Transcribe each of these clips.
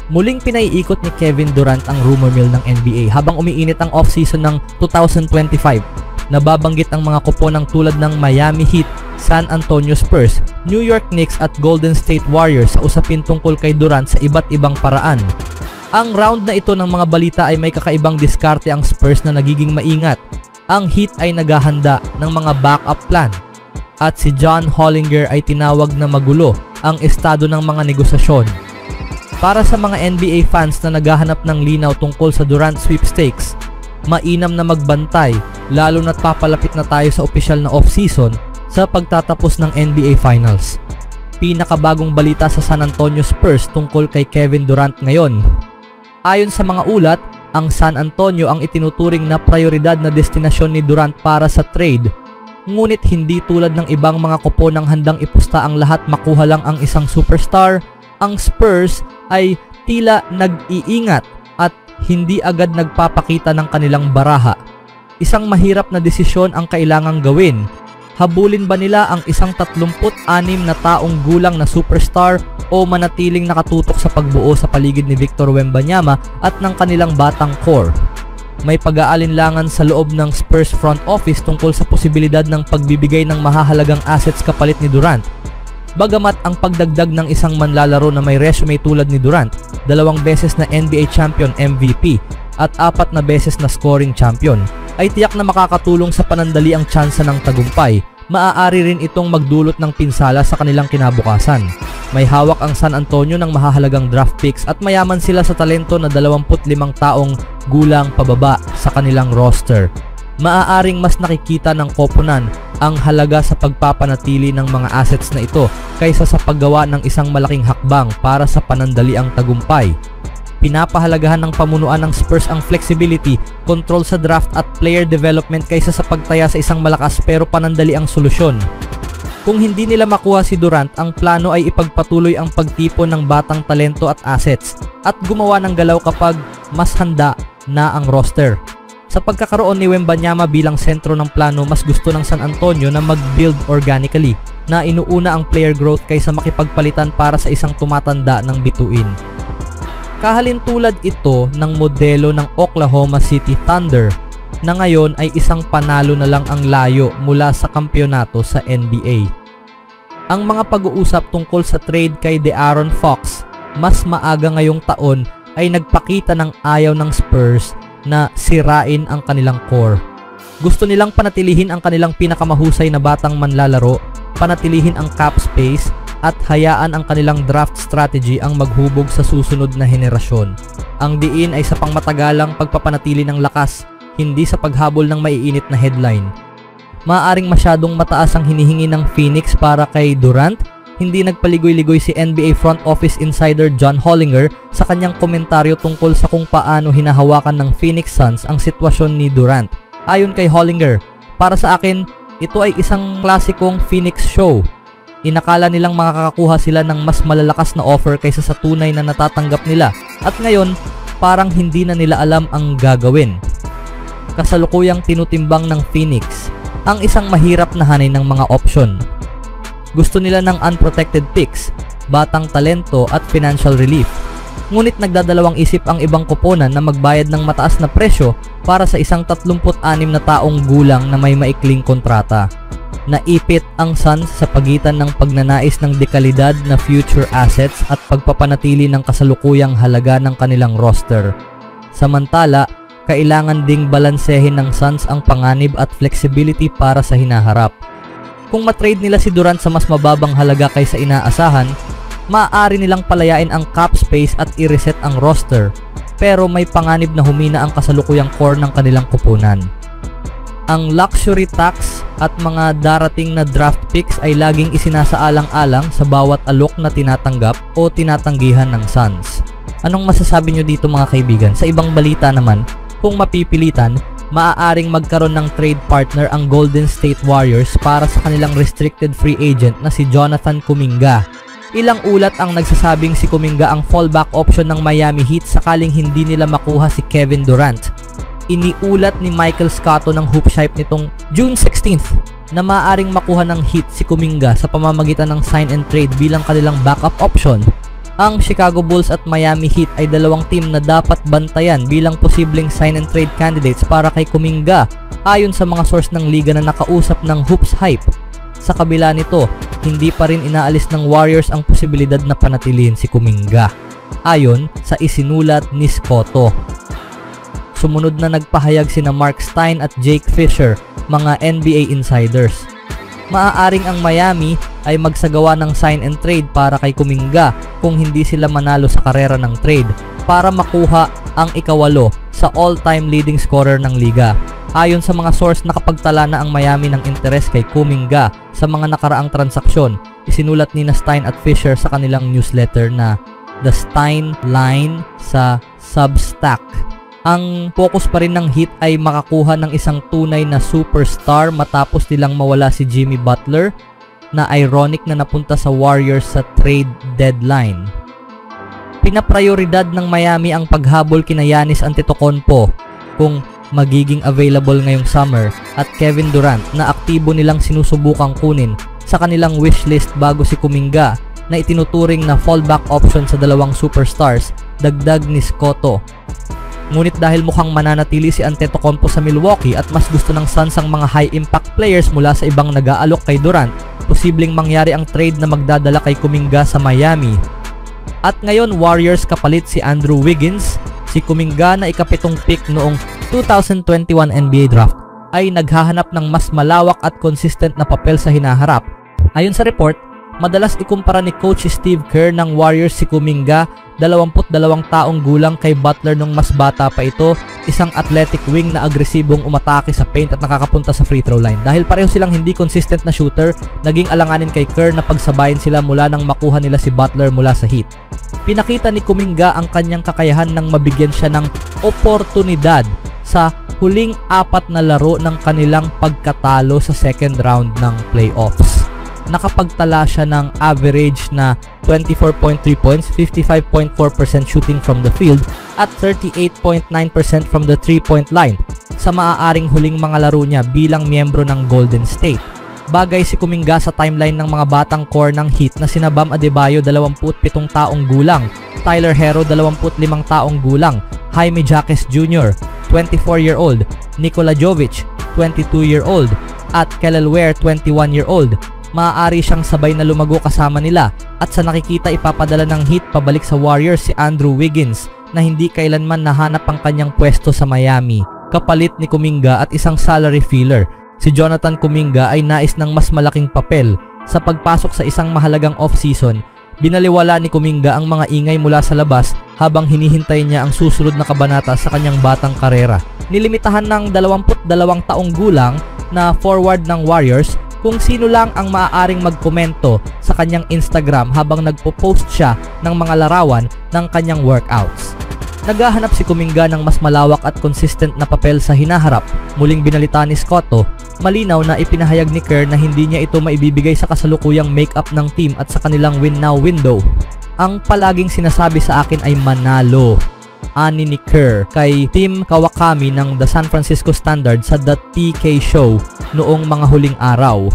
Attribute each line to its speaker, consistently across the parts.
Speaker 1: Muling pinaiikot ni Kevin Durant ang rumor mill ng NBA habang umiinit ang off-season ng 2025. Nababanggit ang mga kuponang tulad ng Miami Heat, San Antonio Spurs, New York Knicks at Golden State Warriors sa usapin tungkol kay Durant sa iba't ibang paraan. Ang round na ito ng mga balita ay may kakaibang diskarte ang Spurs na nagiging maingat. Ang Heat ay naghahanda ng mga backup plan. At si John Hollinger ay tinawag na magulo ang estado ng mga negosasyon. Para sa mga NBA fans na naghahanap ng linaw tungkol sa Durant sweepstakes, mainam na magbantay lalo na't papalapit na tayo sa opisyal na off-season sa pagtatapos ng NBA Finals. Pinakabagong balita sa San Antonio Spurs tungkol kay Kevin Durant ngayon. Ayon sa mga ulat, ang San Antonio ang itinuturing na prioridad na destinasyon ni Durant para sa trade. Ngunit hindi tulad ng ibang mga kuponang handang ipusta ang lahat makuha lang ang isang superstar, ang Spurs ay tila nag-iingat at hindi agad nagpapakita ng kanilang baraha. Isang mahirap na desisyon ang kailangang gawin. Habulin ba nila ang isang 36 na taong gulang na superstar o manatiling nakatutok sa pagbuo sa paligid ni Victor Wembanyama at ng kanilang batang core? May pag-aalinlangan sa loob ng Spurs front office tungkol sa posibilidad ng pagbibigay ng mahahalagang assets kapalit ni Durant. Bagamat ang pagdagdag ng isang manlalaro na may resume tulad ni Durant, 2 beses na NBA champion MVP at 4 na beses na scoring champion, ay tiyak na makakatulong sa panandali ang tsansa ng tagumpay. Maaari rin itong magdulot ng pinsala sa kanilang kinabukasan. May hawak ang San Antonio ng mahahalagang draft picks at mayaman sila sa talento na 25 taong gulang pababa sa kanilang roster. Maaaring mas nakikita ng koponan ang halaga sa pagpapanatili ng mga assets na ito kaysa sa paggawa ng isang malaking hakbang para sa panandaliang tagumpay. Pinapahalagahan ng pamunuan ng Spurs ang flexibility, control sa draft at player development kaysa sa pagtaya sa isang malakas pero panandaliang solusyon. Kung hindi nila makuha si Durant, ang plano ay ipagpatuloy ang pagtipon ng batang talento at assets at gumawa ng galaw kapag mas handa na ang roster. Sa pagkakaroon ni Wembanyama bilang sentro ng plano, mas gusto ng San Antonio na mag-build organically, na inuuna ang player growth kaysa makipagpalitan para sa isang tumatanda ng bituin. Kahalintulad ito ng modelo ng Oklahoma City Thunder na ngayon ay isang panalo na lang ang layo mula sa kampyonato sa NBA. Ang mga pag-uusap tungkol sa trade kay De'Aaron Fox mas maaga ngayong taon ay nagpakita ng ayaw ng Spurs na sirain ang kanilang core. Gusto nilang panatilihin ang kanilang pinakamahusay na batang manlalaro, panatilihin ang cap space, at hayaan ang kanilang draft strategy ang maghubog sa susunod na henerasyon. Ang diin ay sa pangmatagalang pagpapanatili ng lakas, hindi sa paghabol ng maiinit na headline. Maaaring masyadong mataas ang hinihingi ng Phoenix para kay Durant. Hindi nagpaligoy-ligoy si NBA front office insider John Hollinger sa kanyang komentaryo tungkol sa kung paano hinahawakan ng Phoenix Suns ang sitwasyon ni Durant. Ayon kay Hollinger, para sa akin, ito ay isang klasikong Phoenix show. Inakala nilang makakakuha sila ng mas malalakas na offer kaysa sa tunay na natatanggap nila at ngayon parang hindi na nila alam ang gagawin. Kasalukuyang tinutimbang ng Phoenix ang isang mahirap na hanay ng mga option. Gusto nila ng unprotected picks, batang talento at financial relief. Ngunit nagdadalawang isip ang ibang koponan na magbayad ng mataas na presyo para sa isang 36 na taong gulang na may maikling kontrata. Naipit ang Suns sa pagitan ng pagnanais ng dekalidad na future assets at pagpapanatili ng kasalukuyang halaga ng kanilang roster. Samantala, kailangan ding balansehin ng Suns ang panganib at flexibility para sa hinaharap. Kung matrade nila si Durant sa mas mababang halaga kaysa inaasahan, maaari nilang palayain ang cap space at i-reset ang roster, pero may panganib na humina ang kasalukuyang core ng kanilang koponan. Ang luxury tax at mga darating na draft picks ay laging isinasaalang-alang sa bawat alok na tinatanggap o tinatanggihan ng Suns. Anong masasabi nyo dito mga kaibigan? Sa ibang balita naman, kung mapipilitan, maaaring magkaroon ng trade partner ang Golden State Warriors para sa kanilang restricted free agent na si Jonathan Kuminga. Ilang ulat ang nagsasabing si Kuminga ang fallback option ng Miami Heat sakaling hindi nila makuha si Kevin Durant. Iniulat ni Michael Scotto ng Hoopshype nitong June 16th na maaaring makuha ng Heat si Kuminga sa pamamagitan ng sign and trade bilang kanilang backup option. Ang Chicago Bulls at Miami Heat ay dalawang team na dapat bantayan bilang posibleng sign and trade candidates para kay Kuminga ayon sa mga source ng liga na nakausap ng Hoops Hype. Sa kabila nito, hindi pa rin inaalis ng Warriors ang posibilidad na panatilihin si Kuminga ayon sa isinulat ni Scotto. Sumunod na nagpahayag sina Mark Stein at Jake Fisher, mga NBA insiders. Maaaring ang Miami ay magsagawa ng sign and trade para kay Kuminga kung hindi sila manalo sa karera ng trade para makuha ang ika-8 sa all-time leading scorer ng liga. Ayon sa mga source, nakapagtala na ang Miami ng interes kay Kuminga sa mga nakaraang transaksyon. Isinulat ni Stein at Fisher sa kanilang newsletter na The Stein Line sa Substack. Ang focus pa rin ng Heat ay makakuha ng isang tunay na superstar matapos nilang mawala si Jimmy Butler na ironic na napunta sa Warriors sa trade deadline. Pinaprioridad ng Miami ang paghabol kina Giannis Antetokounmpo kung magiging available ngayong summer at Kevin Durant na aktibo nilang sinusubukang kunin sa kanilang wishlist bago si Kuminga na itinuturing na fallback option sa dalawang superstars, dagdag ni Scotto. Ngunit dahil mukhang mananatili si Antetokounmpo sa Milwaukee at mas gusto ng Suns ang mga high-impact players mula sa ibang nag-aalok kay Durant, posibleng mangyari ang trade na magdadala kay Kuminga sa Miami. At ngayon, Warriors kapalit si Andrew Wiggins. Si Kuminga na ika-7 pick noong 2021 NBA Draft ay naghahanap ng mas malawak at consistent na papel sa hinaharap. Ayon sa report, madalas ikumpara ni Coach Steve Kerr ng Warriors si Kuminga, 22 taong gulang, kay Butler nung mas bata pa ito, isang athletic wing na agresibong umatake sa paint at nakakapunta sa free throw line. Dahil pareho silang hindi consistent na shooter, naging alanganin kay Kerr na pagsabayin sila mula nang makuha nila si Butler mula sa Heat. Pinakita ni Kuminga ang kanyang kakayahan nang mabigyan siya ng oportunidad sa huling 4 na laro ng kanilang pagkatalo sa second round ng playoffs. Nakapagtala siya ng average na 24.3 points, 55.4% shooting from the field at 38.9% from the 3-point line sa maaaring huling mga laro niya bilang miyembro ng Golden State. Bagay si Kuminga sa timeline ng mga batang core ng Heat na sina Bam Adebayo, 27 taong gulang, Tyler Herro, 25 taong gulang, Jaime Jaquez Jr., 24-year-old, Nikola Jovic, 22-year-old, at Kelly Ware, 21-year-old. Maaari siyang sabay na lumago kasama nila at sa nakikita ipapadala ng Heat pabalik sa Warriors si Andrew Wiggins na hindi kailanman nahanap ang kanyang pwesto sa Miami, kapalit ni Kuminga at isang salary filler. Si Jonathan Kuminga ay nais ng mas malaking papel sa pagpasok sa isang mahalagang off-season. Binaliwala ni Kuminga ang mga ingay mula sa labas habang hinihintay niya ang susunod na kabanata sa kanyang batang karera. Nilimitahan ng 22 taong gulang na forward ng Warriors kung sino lang ang maaaring magkomento sa kanyang Instagram habang nagpo-post siya ng mga larawan ng kanyang workouts. Naghahanap si Kuminga ng mas malawak at consistent na papel sa hinaharap. Muling binalita ni Scotto, malinaw na ipinahayag ni Kerr na hindi niya ito maibibigay sa kasalukuyang make-up ng team at sa kanilang win-now window. Ang palaging sinasabi sa akin ay manalo, ani ni Kerr kay Tim Kawakami ng The San Francisco Standard sa The TK Show noong mga huling araw.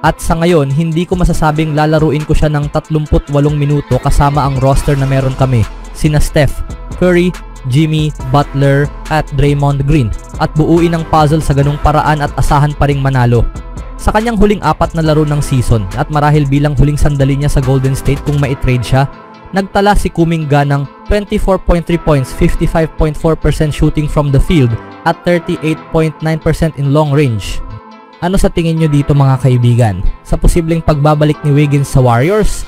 Speaker 1: At sa ngayon, hindi ko masasabing lalaruin ko siya ng 38 minuto kasama ang roster na meron kami, sina Steph, Curry, Jimmy, Butler at Draymond Green, at buuin ang puzzle sa ganung paraan at asahan pa ring manalo. Sa kanyang huling 4 na laro ng season at marahil bilang huling sandali niya sa Golden State kung mai-trade siya, nagtala si Kuminga ng 24.3 points, 55.4% shooting from the field at 38.9% in long range. Ano sa tingin nyo dito mga kaibigan? Sa posibleng pagbabalik ni Wiggins sa Warriors?